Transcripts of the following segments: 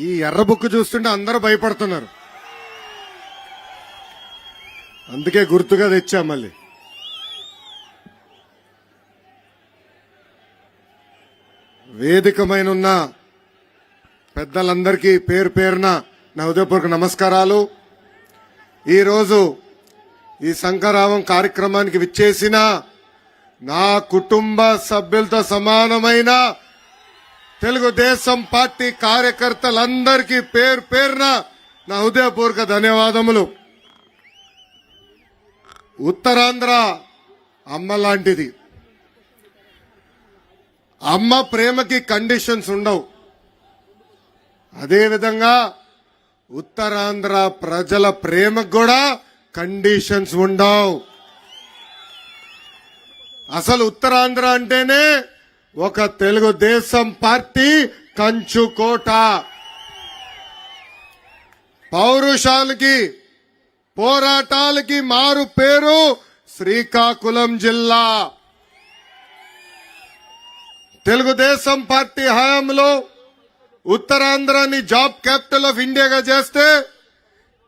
ఈ ఎర్ర బుక్ చూస్తుంటే అందరూ భయపడుతున్నారు. అందుకే గుర్తుగా తెచ్చా. మళ్ళీ వేదికమైన ఉన్న పెద్దలందరికీ పేరు పేరున నా హృదయపూర్వక నమస్కారాలు. ఈరోజు ఈ శంఖారావం కార్యక్రమానికి విచ్చేసిన నా కుటుంబ సభ్యులతో సమానమైన తెలుగుదేశం పార్టీ కార్యకర్తలందరికీ పేరు పేరున నా హృదయపూర్వక ధన్యవాదములు. ఉత్తరాంధ్ర అమ్మ లాంటిది. అమ్మ ప్రేమకి కండిషన్స్ ఉండవు. అదేవిధంగా ఉత్తరాంధ్ర ప్రజల ప్రేమకు కూడా కండిషన్స్ ఉండవు. అసలు ఉత్తరాంధ్ర అంటేనే ఒక తెలుగుదేశం పార్టీ కంచుకోట. పౌరుషాలకి పోరాటాలకి మారు పేరు శ్రీకాకుళం జిల్లా. తెలుగుదేశం పార్టీ హయాంలో ఉత్తరాంధ్రాని జాబ్ క్యాపిటల్ ఆఫ్ ఇండియాగా చేస్తే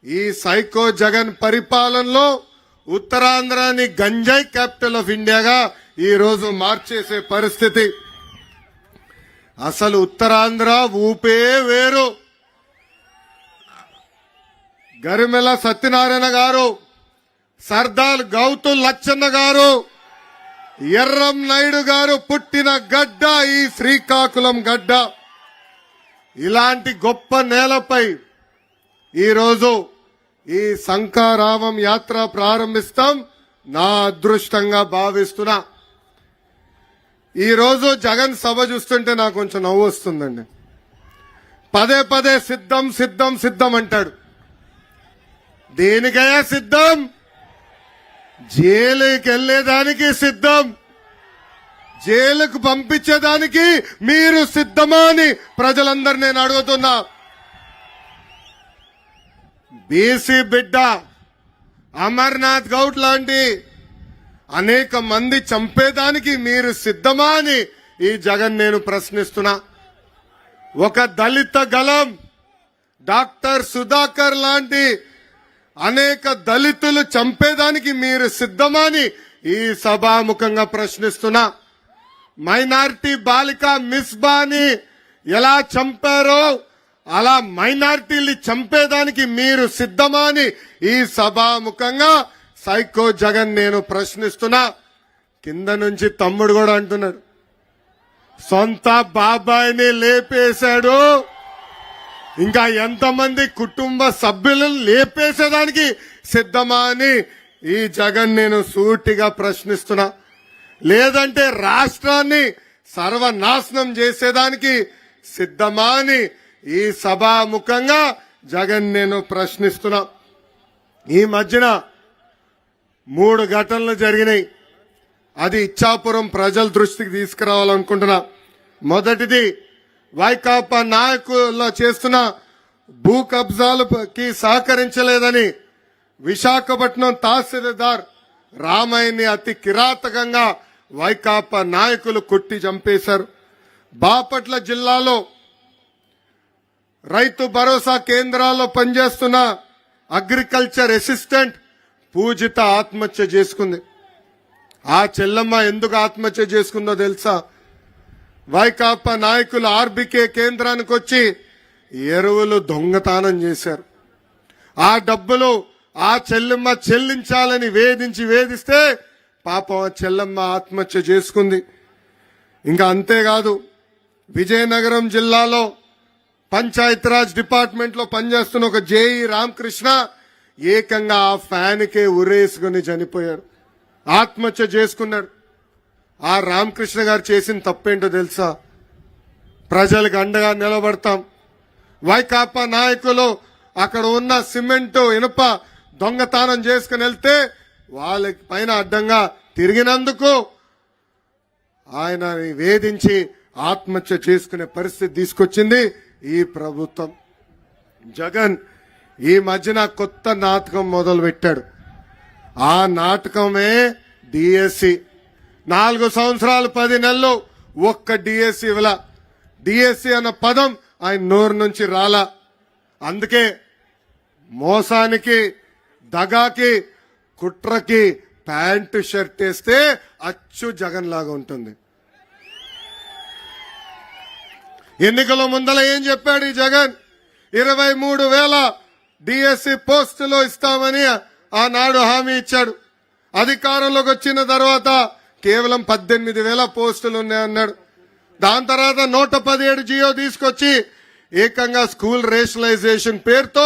ఈ సైకో జగన్ పరిపాలనలో ఉత్తరాంధ్రాని గంజాయి క్యాపిటల్ ఆఫ్ ఇండియాగా ఈ రోజు మార్చేసే పరిస్థితి. అసలు ఉత్తరాంధ్ర ఊపే వేరు. గరిమెల సత్యనారాయణ గారు, సర్దార్ గౌతమ్ లచ్చన్న గారు, ఎర్రం నాయుడు గారు పుట్టిన గడ్డ ఈ శ్రీకాకుళం గడ్డ. ఇలాంటి గొప్ప నేలపై ఈరోజు ఈ శంఖారావం యాత్ర ప్రారంభిస్తాం. నా అదృష్టంగా భావిస్తున్నా. ఈరోజు జగన్ సభ చూస్తుంటే నాకు కొంచెం నవ్వు వస్తుందండి. పదే పదే సిద్ధం సిద్ధం సిద్ధం అంటాడు. దేనికయ్యా సిద్ధం? జైలుకి వెళ్లేదానికి సిద్ధం. జైలుకు పంపించేదానికి మీరు సిద్ధమా అని ప్రజలందరూ నేను అడుగుతున్నా. బీసీ బిడ్డ అమర్నాథ్ గౌడ్ లాంటి అనేక మంది చంపేదానికి మీరు సిద్ధమా అని ఈ జగన్ నేను ప్రశ్నిస్తున్నా. ఒక దళిత గలం డాక్టర్ సుధాకర్ లాంటి అనేక దళితులు చంపేదానికి మీరు సిద్ధమా అని ఈ సభాముఖంగా ప్రశ్నిస్తున్నా. మైనారిటీ బాలిక మిస్బాని ఎలా చంపారో అలా మైనారిటీని చంపేదానికి మీరు సిద్ధమా అని ఈ సభాముఖంగా సైకో జగన్ నేను ప్రశ్నిస్తున్నా. కింద నుంచి తమ్ముడు కూడా అంటున్నాడు, సొంత బాబాయిని లేపేశాడు, ఇంకా ఎంతమంది కుటుంబ సభ్యులను లేపేసేదానికి సిద్ధమా అని ఈ జగన్ నేను సూటిగా ప్రశ్నిస్తున్నా. లేదంటే రాష్ట్రాన్ని సర్వనాశనం చేసేదానికి సిద్ధమా అని ఈ సభాముఖంగా జగన్ నేను ప్రశ్నిస్తున్నా. ఈ మధ్యన 3 ఘటనలు జరిగినాయి. అది ఇచ్చాపురం ప్రజల దృష్టికి తీసుకురావాలనుకుంటున్నా. మొదటిది, వైకాపా నాయకుల్లో చేస్తున్న భూ కబ్జాలకి సహకరించలేదని విశాఖపట్నం తహసీల్దార్ రామయ్యని అతి కిరాతకంగా వైకాపా నాయకులు కొట్టి చంపేశారు. బాపట్ల జిల్లాలో రైతు భరోసా కేంద్రాల్లో పనిచేస్తున్న అగ్రికల్చర్ అసిస్టెంట్ పూజిత ఆత్మహత్య చేసుకుంది. ఆ చెల్లమ్మ ఎందుకు ఆత్మహత్య చేసుకుందో తెలుసా? వైకాపా నాయకులు ఆర్బీకే కేంద్రానికి వచ్చి ఎరువులు దొంగతనం చేశారు. ఆ డబ్బులు ఆ చెల్లెమ్మ చెల్లించాలని వేధిస్తే పాపం ఆ చెల్లెమ్మ ఆత్మహత్య చేసుకుంది. ఇంకా అంతేకాదు, విజయనగరం జిల్లాలో పంచాయతీరాజ్ డిపార్ట్మెంట్ లో పనిచేస్తున్న ఒక జేఈ రామకృష్ణ ఏకంగా ఆ ఫ్యాన్కే ఉరేసుకుని చనిపోయాడు, ఆత్మహత్య చేసుకున్నాడు. ఆ రామకృష్ణ గారు చేసిన తప్పేంటో తెలుసా? ప్రజలకు అండగా నిలబడతాం. వైకాపా నాయకులు అక్కడ ఉన్న సిమెంటు ఇనుప దొంగతనం చేసుకుని వెళ్తే వాళ్ళ పైన అడ్డంగా తిరిగినందుకు ఆయన వేధించి ఆత్మహత్య చేసుకునే పరిస్థితి తీసుకొచ్చింది ఈ ప్రభుత్వం. జగన్ ఈ మధ్యన కొత్త నాటకం మొదలు పెట్టాడు. ఆ నాటకమే డిఎస్సి. 4 సంవత్సరాలు 10 నెలలు ఒక్క డిఎస్సి ఇవ్వలా. డిఎస్సి అన్న పదం ఆయన నోరు నుంచి రాలా. అందుకే మోసానికి, దగాకి, కుట్రకి ప్యాంటు షర్ట్ వేస్తే అచ్చు జగన్ లాగా ఉంటుంది. ఎన్నికల ముందల ఏం చెప్పాడు ఈ జగన్? 23,000 డిఎస్సి పోస్టులు ఇస్తామని ఆనాడు హామీ ఇచ్చాడు. అధికారంలోకి వచ్చిన తర్వాత కేవలం 18,000 పోస్టులు ఉన్నాయన్నాడు. దాని తర్వాత 117 జియో తీసుకొచ్చి ఏకంగా స్కూల్ రేషనలైజేషన్ పేరుతో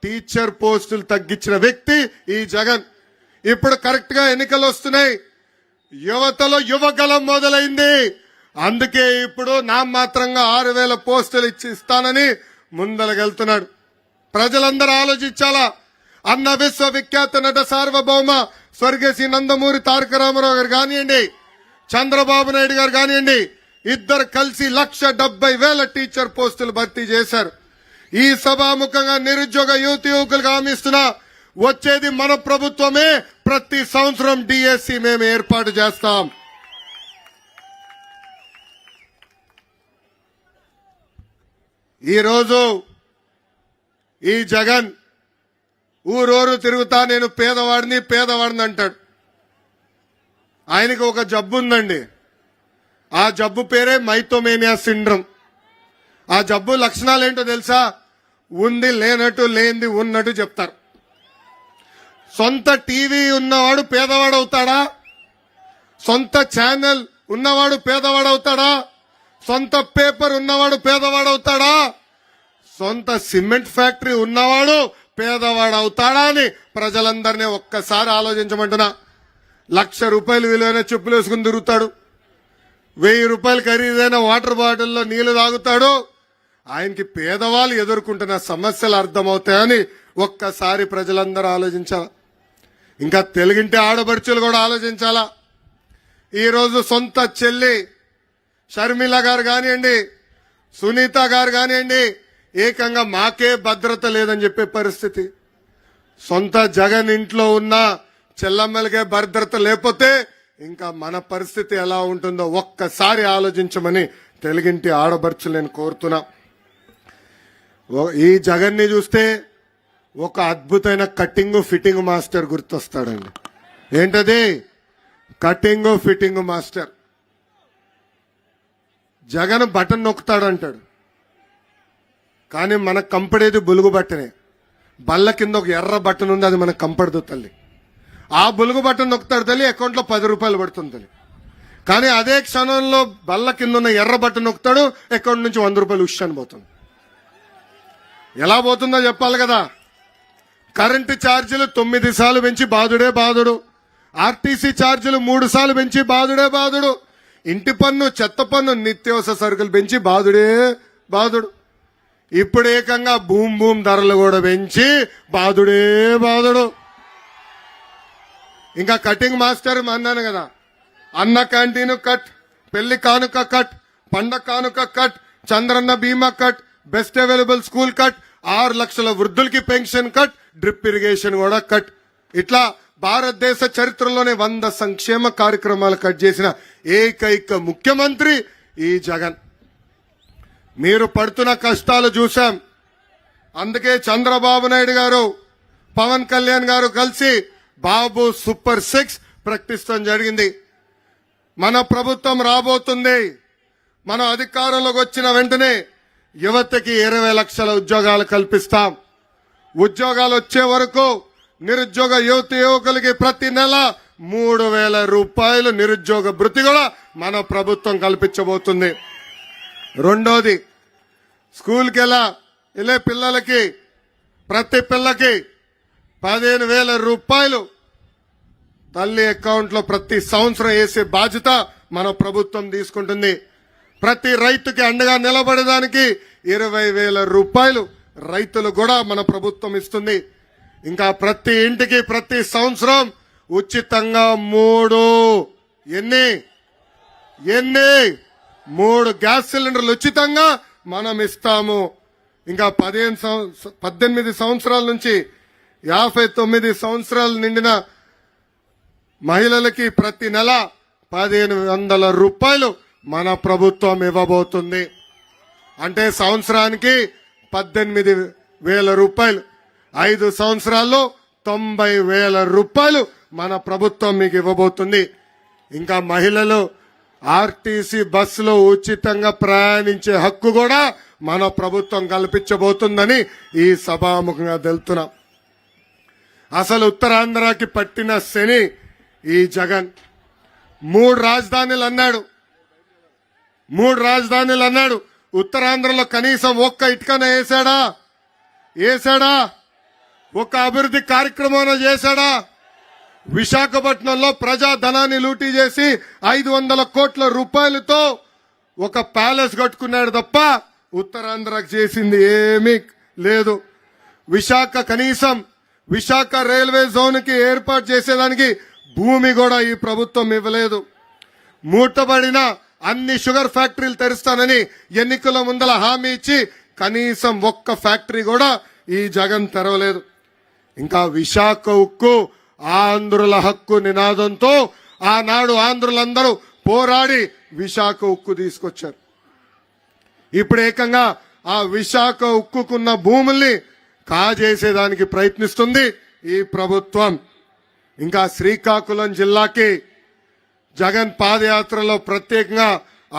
టీచర్ పోస్టులు తగ్గించిన వ్యక్తి ఈ జగన్. ఇప్పుడు కరెక్ట్ గా ఎన్నికలు వస్తున్నాయి, యువతలో యువగలం మొదలైంది. అందుకే ఇప్పుడు నామాత్రంగా 6,000 పోస్టులు ఇస్తానని ముందలగెళ్తున్నాడు. ప్రజలందరూ ఆలోచించాలా. అన్న విశ్వవిఖ్యాత నట సార్వభౌమ స్వర్గశ్రీ నందమూరి తారక రామారావు గారు కానివ్వండి, చంద్రబాబు నాయుడు గారు కానివ్వండి, ఇద్దరు కలిసి 1,70,000 టీచర్ పోస్టులు భర్తీ చేశారు. ఈ సభాముఖంగా నిరుద్యోగ యువకులకు హామీ ఇస్తున్నా, వచ్చేది మన ప్రభుత్వమే. ప్రతి సంవత్సరం డిఎస్సి మేము ఏర్పాటు చేస్తాం. ఈరోజు ఈ జగన్ ఊరూరు తిరుగుతా నేను పేదవాడిని అంటాడు. ఆయనకి ఒక జబ్బు ఉందండి. ఆ జబ్బు పేరే మైథోమేనియా సిండ్రోమ్. ఆ జబ్బు లక్షణాలు ఏంటో తెలుసా? ఉంది లేనట్టు, లేనిది ఉన్నట్టు చెప్తారు. సొంత టీవీ ఉన్నవాడు పేదవాడవుతాడా? సొంత ఛానల్ ఉన్నవాడు పేదవాడవుతాడా? సొంత పేపర్ ఉన్నవాడు పేదవాడవుతాడా? సొంత సిమెంట్ ఫ్యాక్టరీ ఉన్నవాడు పేదవాడవుతాడా అని ప్రజలందరినీ ఒక్కసారి ఆలోచించమంటున్నా. 1,00,000 రూపాయలు విలువైన చెప్పులు వేసుకుని తిరుగుతాడు, 1,000 రూపాయలు ఖరీదైన వాటర్ బాటిల్లో నీళ్లు తాగుతాడు. ఆయనకి పేదవాళ్ళు ఎదుర్కొంటున్న సమస్యలు అర్థమవుతాయని ఒక్కసారి ప్రజలందరూ ఆలోచించాలా. ఇంకా తెలుగింటి ఆడపడుచులు కూడా ఆలోచించాలా. ఈరోజు సొంత చెల్లి షర్మిల గారు కానివ్వండి, సునీత గారు కానివ్వండి, ఏకంగా మాకే భద్రత లేదని చెప్పే పరిస్థితి. సొంత జగన్ ఇంట్లో ఉన్న చెల్లమ్మలకే భద్రత లేకపోతే ఇంకా మన పరిస్థితి ఎలా ఉంటుందో ఒక్కసారి ఆలోచించమని తెలుగింటి ఆడబడుచులు నేను కోరుతున్నా. ఈ జగన్ ని చూస్తే ఒక అద్భుతమైన కటింగ్ ఫిట్టింగ్ మాస్టర్ గుర్తొస్తాడండి. ఏంటది? Cutting fitting master. Jagan button నొక్కుతాడంటాడు, కానీ మనకు కంపడేది బులుగు బట్టనే. బల్ల కింద ఒక ఎర్ర బటన్ ఉంది, అది మనకు కంపడదు తల్లి. ఆ బులుగు బటన్ నొక్కుతాడు తల్లి, అకౌంట్లో 10 రూపాయలు పడుతుంది తల్లి. కానీ అదే క్షణంలో బల్ల కింద ఉన్న ఎర్ర బటన్ నొక్కుతాడు, అకౌంట్ నుంచి 100 రూపాయలు ఉష్షని పోతుంది. ఎలా పోతుందో చెప్పాలి కదా. కరెంటు ఛార్జీలు 9 సార్లు పెంచి బాధుడే బాధుడు, ఆర్టీసీ ఛార్జీలు 3 సార్లు పెంచి బాధుడే బాధుడు, ఇంటి పన్ను, చెత్త పన్ను, నిత్యావసర సరుకులు పెంచి బాధుడే బాధుడు. ఇప్పుడు ఏకంగా భూమ్ ధరలు కూడా పెంచి బాధుడే బాధుడు. ఇంకా కటింగ్ మాస్టర్ అన్నాను కదా, అన్న క్యాంటీన్ కట్, పెళ్లి కానుక కట్, పండగ కానుక కట్, చంద్రన్న బీమా cut, best available school cut, 6 లక్షల వృద్ధులకి పెన్షన్ కట్, డ్రిప్ ఇరిగేషన్ కూడా కట్. ఇట్లా భారతదేశ చరిత్రలోనే 100 సంక్షేమ కార్యక్రమాలు కట్ చేసిన ఏకైక ముఖ్యమంత్రి ఈ జగన్. మీరు పడుతున్న కష్టాలు చూశాం. అందుకే చంద్రబాబు నాయుడు గారు, పవన్ కళ్యాణ్ గారు కలిసి బాబు సూపర్ 6 ప్రకటించడం జరిగింది. మన ప్రభుత్వం రాబోతుంది. మన అధికారంలోకి వచ్చిన వెంటనే యువతకి 20 లక్షల ఉద్యోగాలు కల్పిస్తాం. ఉద్యోగాలు వచ్చే వరకు నిరుద్యోగ యువకులకి ప్రతి నెల 3,000 రూపాయలు నిరుద్యోగ భృతి కూడా మన ప్రభుత్వం కల్పించబోతుంది. రెండోది, స్కూల్కి వెళ్ళే పిల్లలకి ప్రతి పిల్లకి 15,000 రూపాయలు తల్లి అకౌంట్లో ప్రతి సంవత్సరం వేసే బాధ్యత మన ప్రభుత్వం తీసుకుంటుంది. ప్రతి రైతుకి అండగా నిలబడడానికి 20,000 రూపాయలు రైతులు కూడా మన ప్రభుత్వం ఇస్తుంది. ఇంకా ప్రతి ఇంటికి ప్రతి సంవత్సరం ఉచితంగా 3 గ్యాస్ సిలిండర్లు ఉచితంగా మనం ఇస్తాము. ఇంకా 18 సంవత్సరాల నుంచి 59 సంవత్సరాలు నిండిన మహిళలకి ప్రతి నెల 1,500 రూపాయలు మన ప్రభుత్వం ఇవ్వబోతుంది. అంటే సంవత్సరానికి 18,000 రూపాయలు. 5 సంవత్సరాల్లో 90,000 రూపాయలు మన ప్రభుత్వం మీకు ఇవ్వబోతుంది. ఇంకా మహిళలు ఆర్టీసీ బస్సులో ఉచితంగా ప్రయాణించే హక్కు కూడా మన ప్రభుత్వం కల్పించబోతుందని ఈ సభాముఖంగా తెలుపుతున్నాం. అసలు ఉత్తరాంధ్రకి పట్టిన శని ఈ జగన్. 3 రాజధానులు అన్నాడు. ఉత్తరాంధ్రలో కనీసం ఒక్క ఇటుకన వేసాడా? ఒక్క అభివృద్ధి కార్యక్రమం చేశాడా? విశాఖపట్నంలో ప్రజా ధనాన్ని లూటీ చేసి 500 కోట్ల రూపాయలతో ఒక ప్యాలెస్ కట్టుకున్నాడు తప్ప ఉత్తరాంధ్రకు చేసింది ఏమీ లేదు. విశాఖ రైల్వే జోన్ కి ఏర్పాటు చేసేదానికి భూమి కూడా ఈ ప్రభుత్వం ఇవ్వలేదు. మూటబడిన అన్ని షుగర్ ఫ్యాక్టరీలు తెరుస్తానని ఎన్నికల ముందల హామీ ఇచ్చి కనీసం ఒక్క ఫ్యాక్టరీ కూడా ఈ జగన్ తెరవలేదు. ఇంకా విశాఖ ఉక్కు ఆంధ్రుల హక్కు నినాదంతో ఆనాడు ఆంధ్రులందరూ పోరాడి విశాఖ ఉక్కు తీసుకొచ్చారు. ఇప్పుడు ఏకంగా ఆ విశాఖ ఉక్కుకున్న భూముల్ని కాజేసేదానికి ప్రయత్నిస్తుంది ఈ ప్రభుత్వం. ఇంకా శ్రీకాకుళం జిల్లాకి జగన్ పాదయాత్రలో ప్రత్యేకంగా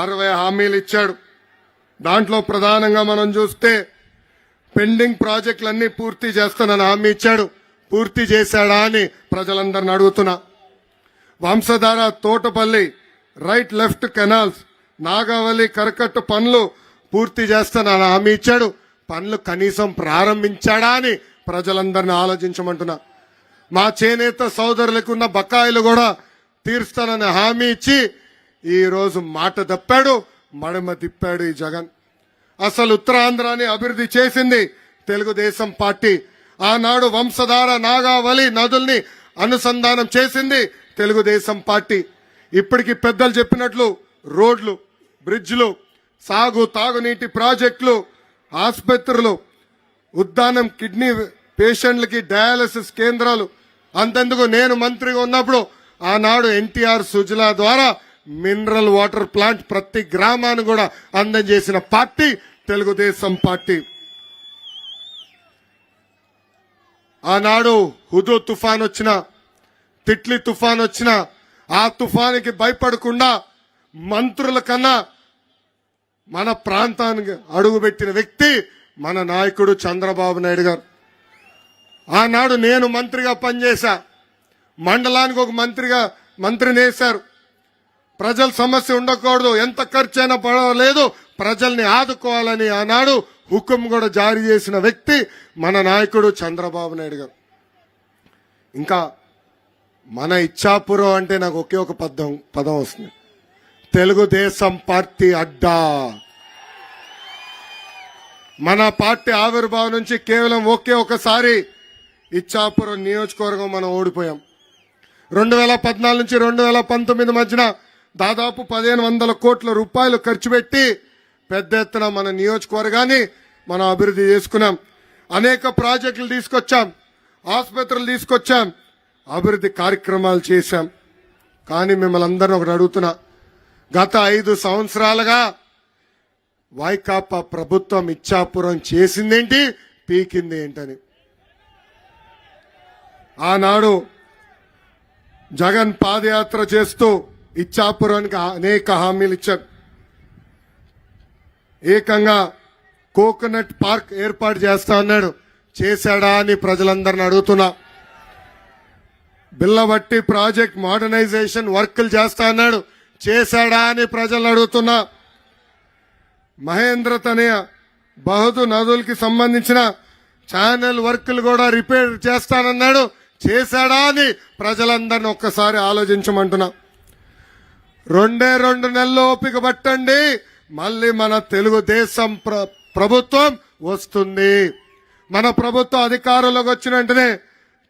60 హామీలు ఇచ్చాడు. దాంట్లో ప్రధానంగా మనం చూస్తే పెండింగ్ ప్రాజెక్టులన్నీ పూర్తి చేస్తానని హామీ ఇచ్చాడు. పూర్తి చేశాడా అని ప్రజలందరిని అడుగుతున్నా. Vamsadhara Thotapalli right left canals Nagavali కరకట్టు పనులు పూర్తి చేస్తానని హామీ ఇచ్చాడు. పనులు కనీసం ప్రారంభించాడా అని ప్రజలందరినీ ఆలోచించమంటున్నా. మా చేనేత సోదరులకు ఉన్న బకాయిలు కూడా తీరుస్తానని హామీ ఇచ్చి ఈ రోజు మాట తప్పాడు, మడమ తిప్పాడు ఈ జగన్. అసలు ఉత్తరాంధ్రాని అభివృద్ధి చేసింది తెలుగుదేశం పార్టీ. ఆనాడు వంశధార నాగావళి నదుల్ని అనుసంధానం చేసింది తెలుగుదేశం పార్టీ. ఇప్పటికి పెద్దలు చెప్పినట్లు రోడ్లు, బ్రిడ్జ్లు, తాగునీటి ప్రాజెక్టులు, ఆసుపత్రులు, ఉద్దానం కిడ్నీ పేషెంట్లకి డయాలసిస్ కేంద్రాలు. అంతెందుకు నేను మంత్రిగా ఉన్నప్పుడు ఆనాడు ఎన్టీఆర్ సుజలా ద్వారా మినరల్ వాటర్ ప్లాంట్ ప్రతి గ్రామాన్ని కూడా అందజేసిన పార్టీ తెలుగుదేశం పార్టీ. ఆనాడు హుదూ తుఫాన్ వచ్చిన, తిట్లీ తుఫాన్ వచ్చిన ఆ తుఫానికి భయపడకుండా మంత్రుల కన్నా మన ప్రాంతానికి అడుగుపెట్టిన వ్యక్తి మన నాయకుడు చంద్రబాబు నాయుడు గారు. ఆనాడు నేను మంత్రిగా పనిచేశా. మండలానికి ఒక మంత్రిని వేశారు. ప్రజల సమస్య ఉండకూడదు, ఎంత ఖర్చైనా పర్వాలేదు, ప్రజల్ని ఆదుకోవాలని ఆనాడు హుకుం కూడా జారీ చేసిన వ్యక్తి మన నాయకుడు చంద్రబాబు నాయుడు గారు. ఇంకా మన ఇచ్చాపురం అంటే నాకు ఒకే ఒక పదం వస్తుంది, తెలుగుదేశం పార్టీ అడ్డా. మన పార్టీ ఆవిర్భావం నుంచి కేవలం ఒకే ఒకసారి ఇచ్చాపురం నియోజకవర్గం మనం ఓడిపోయాం. 2014 నుంచి 2019 మధ్యన దాదాపు 1,500 కోట్ల రూపాయలు ఖర్చు పెట్టి పెద్ద ఎత్తున మన నియోజకవర్గాన్ని మనం అభివృద్ధి చేసుకున్నాం. అనేక ప్రాజెక్టులు తీసుకొచ్చాం, ఆసుపత్రులు తీసుకొచ్చాం, అభివృద్ధి కార్యక్రమాలు చేశాం. కానీ మిమ్మల్ని అందరినీ ఒకటి అడుగుతున్నా, గత 5 సంవత్సరాలుగా వైకాపా ప్రభుత్వం ఇచ్చాపురం చేసిందేంటి, పీకింది ఏంటని. ఆనాడు జగన్ పాదయాత్ర చేస్తూ ఇచ్చాపురానికి అనేక హామీలు ఇచ్చారు. ఏకంగా కోకోనట్ పార్క్ ఏర్పాటు చేస్తా అన్నాడు, చేశాడా అని ప్రజలందరిని అడుగుతున్నా. బిల్లబట్టి ప్రాజెక్ట్ మోడర్నైజేషన్ వర్కులు చేస్తా అన్నాడు, చేశాడా అని ప్రజలు అడుగుతున్నా. మహేంద్ర తనయ బహుదు నదులకి సంబంధించిన ఛానల్ వర్కులు కూడా రిపేర్ చేస్తానన్నాడు, చేశాడా అని ప్రజలందరినీ ఒక్కసారి ఆలోచించమంటున్నా. 2 నెలలు ఓపిక పట్టండి, మళ్ళీ మన తెలుగుదేశం ప్రభుత్వం వస్తుంది. మన ప్రభుత్వం అధికారంలోకి వచ్చిన వెంటనే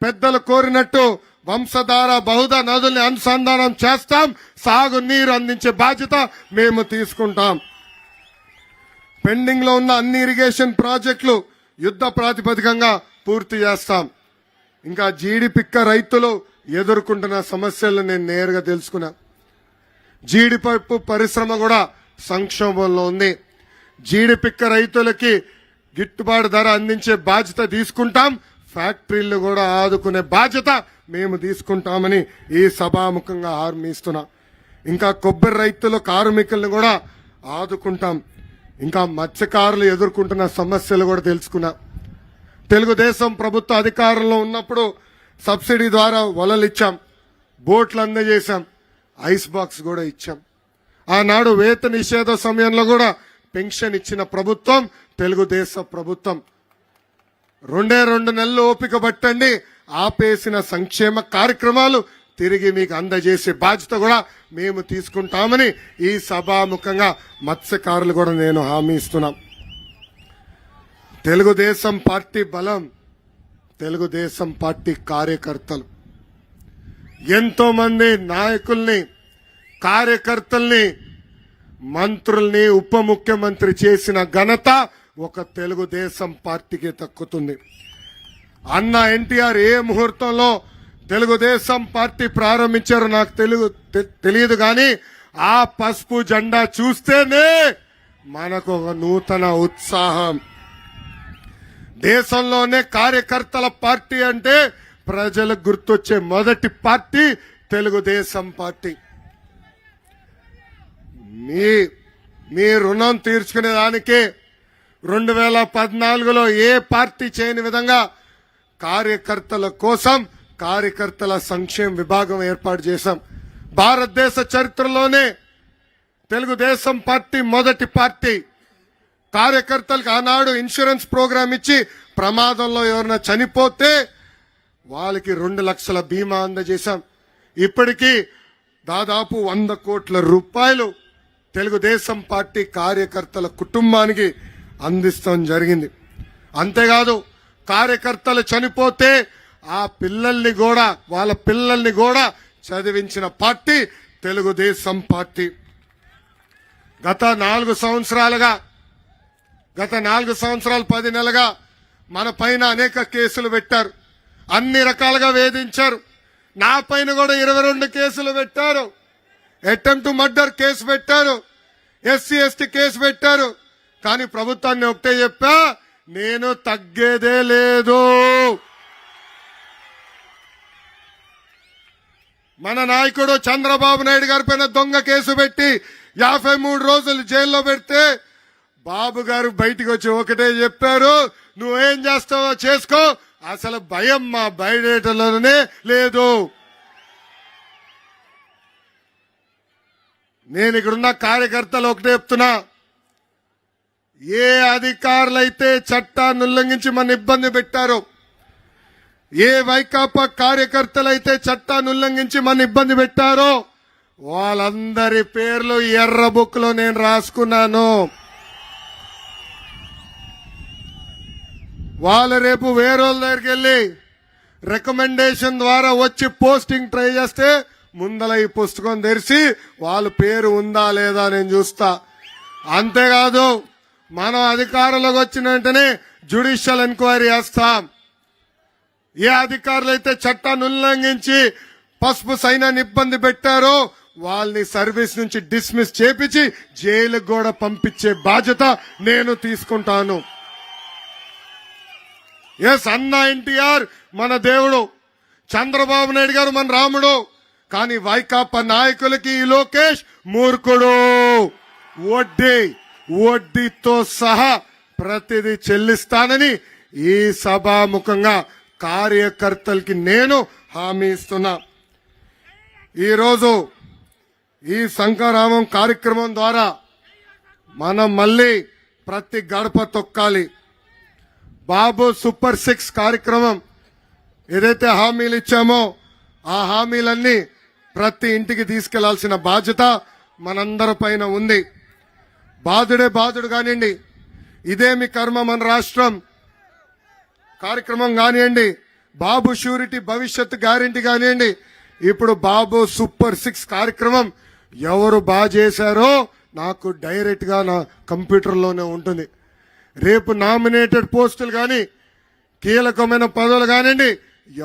పెద్దలు కోరినట్టు వంశధార బహుద నదుల్ని అనుసంధానం చేస్తాం, సాగునీరు అందించే బాధ్యత మేము తీసుకుంటాం. పెండింగ్ లో ఉన్న అన్ని ఇరిగేషన్ ప్రాజెక్టులు యుద్ధ ప్రాతిపదికంగా పూర్తి చేస్తాం. ఇంకా జీడిపిక్క రైతులు ఎదుర్కొంటున్న సమస్యలను నేను నేరుగా తెలుసుకున్నా. జీడిపప్పు పరిశ్రమ కూడా సంక్షోభంలో ఉంది. జీడిపిక్క రైతులకి గిట్టుబాటు ధర అందించే బాధ్యత తీసుకుంటాం. ఫ్యాక్టరీలు కూడా ఆదుకునే బాధ్యత మేము తీసుకుంటామని ఈ సభాముఖంగా హామీ ఇస్తున్నా. ఇంకా కొబ్బరి రైతులు కార్మికులను కూడా ఆదుకుంటాం. ఇంకా మత్స్యకారులు ఎదుర్కొంటున్న సమస్యలు కూడా తెలుసుకున్నా. తెలుగుదేశం ప్రభుత్వ అధికారంలో ఉన్నప్పుడు సబ్సిడీ ద్వారా వలలు ఇచ్చాం, బోట్లు అందజేశాం, ఐస్ బాక్స్ కూడా ఇచ్చాం. ఆనాడు వేత నిషేధ సమయంలో కూడా పెన్షన్ ఇచ్చిన ప్రభుత్వం తెలుగుదేశం ప్రభుత్వం. 2 నెలలు ఓపిక పట్టండి, ఆపేసిన సంక్షేమ కార్యక్రమాలు తిరిగి మీకు అందజేసే బాధ్యత కూడా మేము తీసుకుంటామని ఈ సభాముఖంగా మత్స్యకారులు కూడా నేను హామీ ఇస్తున్నాం. తెలుగుదేశం పార్టీ బలం తెలుగుదేశం పార్టీ కార్యకర్తలు. ఎంతో మంది నాయకుల్ని, కార్యకర్తల్ని, మంత్రుల్ని ఉప ముఖ్యమంత్రి చేసిన ఘనత ఒక తెలుగుదేశం పార్టీకి దక్కుతుంది. అన్న ఎన్టీఆర్ ఏ ముహూర్తంలో తెలుగుదేశం పార్టీ ప్రారంభించారో నాకు తెలియదు కానీ ఆ పసుపు జెండా చూస్తేనే మనకు ఒక నూతన ఉత్సాహం. దేశంలోనే కార్యకర్తల పార్టీ అంటే ప్రజలకు గుర్తొచ్చే మొదటి పార్టీ తెలుగుదేశం పార్టీ. మీ రుణం తీర్చుకునే దానికి 2014లో ఏ పార్టీ చేయని విధంగా కార్యకర్తల కోసం కార్యకర్తల సంక్షేమ విభాగం ఏర్పాటు చేశాం. భారతదేశ చరిత్రలోనే తెలుగుదేశం పార్టీ మొదటి పార్టీ. కార్యకర్తలకు ఆనాడు ఇన్సూరెన్స్ ప్రోగ్రాం ఇచ్చి ప్రమాదంలో ఎవరైనా చనిపోతే వాళ్ళకి 2 లక్షల బీమా అందజేశాం. ఇప్పటికీ దాదాపు 100 కోట్ల రూపాయలు తెలుగుదేశం పార్టీ కార్యకర్తల కుటుంబానికి అందిస్తాం జరిగింది. అంతేకాదు కార్యకర్తలు చనిపోతే ఆ పిల్లల్ని కూడా వాళ్ళ పిల్లల్ని కూడా చదివించిన పార్టీ తెలుగుదేశం పార్టీ. గత 4 సంవత్సరాలు 10 నెలలుగా మన పైన అనేక కేసులు పెట్టారు, అన్ని రకాలుగా వేధించారు. నా పైన కూడా 22 కేసులు పెట్టారు. అటెంప్ట్ టు మర్డర్ కేసు పెట్టారు, ఎస్సీ ఎస్టీ కేసు పెట్టారు. కానీ ప్రభుత్వాన్ని ఒకటే చెప్పా, నేను తగ్గేదే లేదు. మన నాయకుడు చంద్రబాబు నాయుడు గారి పైన దొంగ కేసు పెట్టి 53 రోజులు జైల్లో పెడితే బాబు గారు బయటికి వచ్చి ఒకటే చెప్పారు, నువ్వేం చేస్తావో చేసుకో, అసలు భయం మా బయటలోనే లేదు. నేను ఇక్కడున్న కార్యకర్తలు ఒకటే చెప్తున్నా, ఏ అధికారులైతే చట్టాన్ని ఉల్లంఘించి మన ఇబ్బంది పెట్టారో, ఏ వైకాపా కార్యకర్తలైతే చట్టాన్ని ఉల్లంఘించి మన ఇబ్బంది పెట్టారో వాళ్ళందరి పేర్లు ఎర్ర బుక్ లో నేను రాసుకున్నాను. వాళ్ళు రేపు వేరే దగ్గరికి వెళ్ళి రికమెండేషన్ ద్వారా వచ్చి పోస్టింగ్ ట్రై చేస్తే ముందల ఈ పుస్తకం తెరిచి వాళ్ళ పేరు ఉందా లేదా నేను చూస్తా. అంతేకాదు మనం అధికారంలోకి వచ్చిన వెంటనే జ్యుడిషియల్ ఎంక్వైరీ చేస్తాం. ఏ అధికారులు అయితే చట్టాన్ని ఉల్లంఘించి పసుపు సైన్యాన్ని ఇబ్బంది పెట్టారో వాళ్ళని సర్వీస్ నుంచి డిస్మిస్ చేపించి జైలుకు కూడా పంపించే బాధ్యత నేను తీసుకుంటాను. ఎస్, అన్న ఎన్టీఆర్ మన దేవుడు, చంద్రబాబు నాయుడు గారు మన రాముడు. కానీ వైకాపా నాయకులకి ఈ లోకేష్ మూర్ఖుడు. వడ్డీతో సహా ప్రతిదీ చెల్లిస్తానని ఈ సభాముఖంగా కార్యకర్తలకి నేను హామీ ఇస్తున్నా. ఈరోజు ఈ శంకరామం కార్యక్రమం ద్వారా మనం మళ్ళీ ప్రతి గడప తొక్కాలి. బాబు సూపర్ 6 కార్యక్రమం ఏదైతే హామీలు ఇచ్చామో ఆ హామీలన్నీ ప్రతి ఇంటికి తీసుకెళ్లాల్సిన బాధ్యత మనందరి పైన ఉంది. బాధుడు కానివ్వండి, ఇదే మీ కర్మ మన రాష్ట్రం కార్యక్రమం కానివ్వండి, బాబు షూరిటీ భవిష్యత్తు గ్యారెంటీ కానివ్వండి, ఇప్పుడు బాబు సూపర్ 6 కార్యక్రమం ఎవరు బాగా చేశారో నాకు డైరెక్ట్ గా నా కంప్యూటర్లోనే ఉంటుంది. రేపు నామినేటెడ్ పోస్టులు కానీ కీలకమైన పదవులు కానివ్వండి,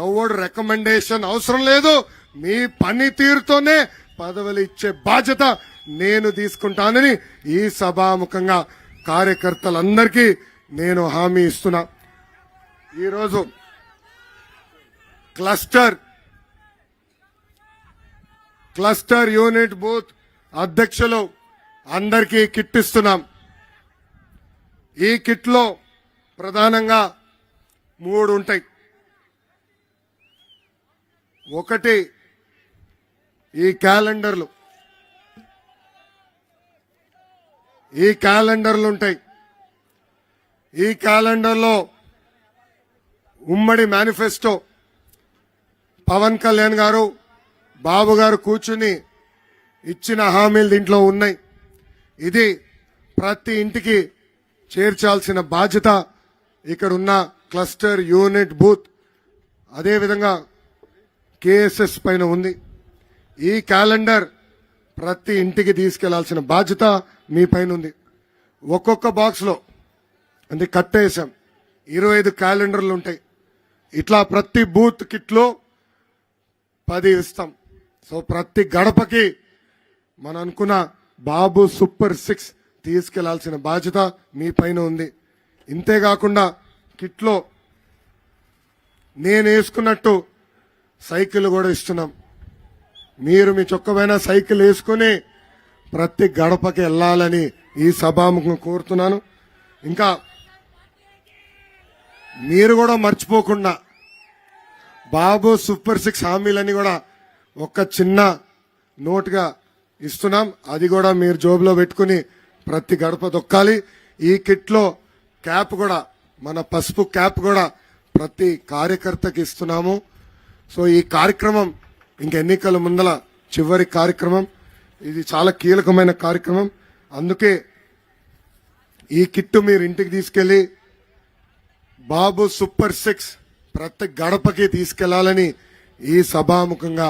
ఎవడు రికమెండేషన్ అవసరం లేదు, మీ పనితీరుతోనే పదవులు ఇచ్చే బాధ్యత నేను తీసుకుంటానని ఈ సభాముఖంగా కార్యకర్తలందరికీ నేను హామీ ఇస్తున్నా. ఈరోజు క్లస్టర్ యూనిట్ బూత్ అధ్యక్షులు అందరికీ కిట్ ఇస్తున్నాం. ఈ కిట్ లో ప్రధానంగా 3 ఉంటాయి. ఒకటి ఈ క్యాలెండర్లు ఉంటాయి. ఈ క్యాలెండర్లో ఉమ్మడి మేనిఫెస్టో పవన్ కళ్యాణ్ గారు బాబు గారు కూర్చుని ఇచ్చిన హామీలు దీంట్లో ఉన్నాయి. ఇది ప్రతి ఇంటికి చేర్చాల్సిన బాధ్యత ఇక్కడ ఉన్న క్లస్టర్ యూనిట్ బూత్ అదేవిధంగా కేఎస్ఎస్ పైన ఉంది. ఈ క్యాలెండర్ ప్రతి ఇంటికి తీసుకెళ్లాల్సిన బాధ్యత మీ పైన ఉంది. ఒక్కొక్క బాక్స్ లో అంటే కట్టేసాం 25 క్యాలెండర్లు ఉంటాయి. ఇట్లా ప్రతి బూత్ కిట్లో 10 ఇస్తాం. సో ప్రతి గడపకి మనం అనుకున్న బాబు సూపర్ 6 తీసుకెళ్లాల్సిన బాధ్యత మీ పైన ఉంది. ఇంతేకాకుండా కిట్లో నేను వేసుకున్నట్టు సైకిల్ కూడా ఇస్తున్నాం. మీరు మీ చొక్కమైన సైకిల్ వేసుకుని ప్రతి గడపకి వెళ్ళాలని ఈ సభాముఖం కోరుతున్నాను. ఇంకా మీరు కూడా మర్చిపోకుండా బాబు సూపర్ 6 హామీలని కూడా ఒక చిన్న నోట్గా ఇస్తున్నాం. అది కూడా మీరు జోబులో పెట్టుకుని ప్రతి గడప దొక్కాలి. ఈ కిట్లో క్యాప్ కూడా మన పసుపు క్యాప్ కూడా ప్రతి కార్యకర్తకి ఇస్తున్నాము. సో ఈ కార్యక్రమం ఇంక ఎన్నికల ముందల చివరి కార్యక్రమం. ఇది చాలా కీలకమైన కార్యక్రమం. అందుకే ఈ కిట్టు మీరు ఇంటికి తీసుకెళ్లి బాబు సూపర్ 6 ప్రతి గడపకి తీసుకెళ్లాలని ఈ సభాముఖంగా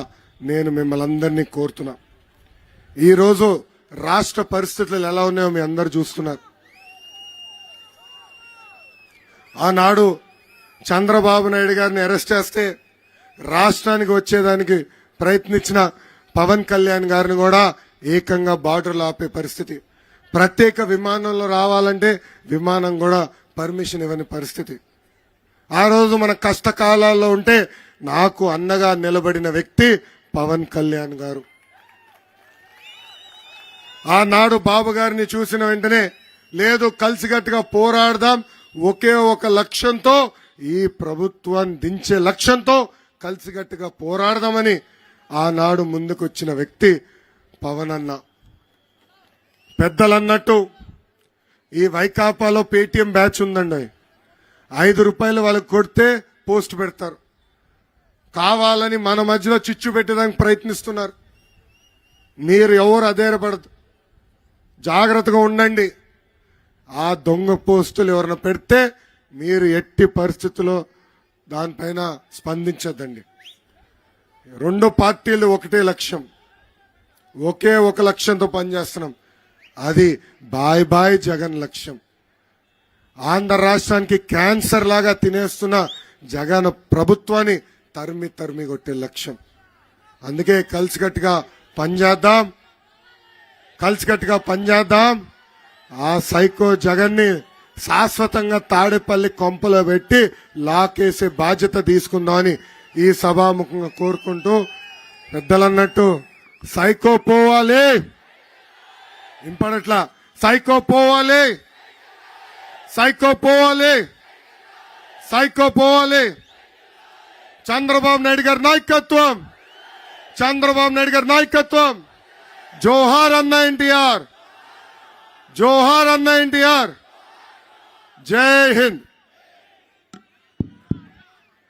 నేను మిమ్మల్ని అందరినీ కోరుతున్నా. ఈరోజు రాష్ట్ర పరిస్థితులు ఎలా ఉన్నాయో మీ అందరు చూస్తున్నారు. ఆనాడు చంద్రబాబు నాయుడు గారిని అరెస్ట్ చేస్తే రాష్ట్రానికి వచ్చేదానికి ప్రయత్నించిన పవన్ కళ్యాణ్ గారిని కూడా ఏకంగా బార్డర్లో ఆపే పరిస్థితి. ప్రత్యేక విమానంలో రావాలంటే విమానం కూడా పర్మిషన్ ఇవ్వని పరిస్థితి. ఆ రోజు మన కష్టకాలాల్లో ఉంటే నాకు అన్నగా నిలబడిన వ్యక్తి పవన్ కళ్యాణ్ గారు. ఆనాడు బాబు గారిని చూసిన వెంటనే లేదు కలిసికట్టుగా పోరాడదాం, ఒకే ఒక లక్ష్యంతో ఈ ప్రభుత్వాన్ని దించే లక్ష్యంతో కలిసికట్టుగా పోరాడదామని ఆనాడు ముందుకొచ్చిన వ్యక్తి పవన్ అన్న. పెద్దలన్నట్టు ఈ వైకాపాలో పేటీఎం బ్యాచ్ ఉందండి. 5 రూపాయలు వాళ్ళకి కొడితే పోస్ట్ పెడతారు. కావాలని మన మధ్యలో చిచ్చు పెట్టడానికి ప్రయత్నిస్తున్నారు. మీరు ఎవరు అధైర్యపడదు, జాగ్రత్తగా ఉండండి. ఆ దొంగ పోస్టులు ఎవరైనా పెడితే మీరు ఎట్టి పరిస్థితుల్లో దానిపైన స్పందించద్దండి. 2 పార్టీలు ఒకటే లక్ష్యం, ఒకే ఒక లక్ష్యంతో పనిచేస్తున్నాం. అది బాయ్ బాయ్ జగన్ లక్ష్యం. ఆంధ్ర రాష్ట్రానికి క్యాన్సర్ లాగా తినేస్తున్న జగన్ ప్రభుత్వాన్ని తరిమి తరిమి కొట్టే లక్ష్యం. అందుకే కలిసికట్టుగా పనిచేద్దాం. ఆ సైకో జగన్ని శాశ్వతంగా తాడేపల్లి కొంపలో పెట్టి లాకేసే బాధ్యత తీసుకుందామని ఈ సభాముఖంగా కోరుకుంటూ, పెద్దలన్నట్టు సైకో పోవాలి, ఇంపడట్లా సైకో పోవాలి. చంద్రబాబు నాయుడు గారి నాయకత్వం. జోహార్ అన్న ఎన్టీఆర్. జై హింద్.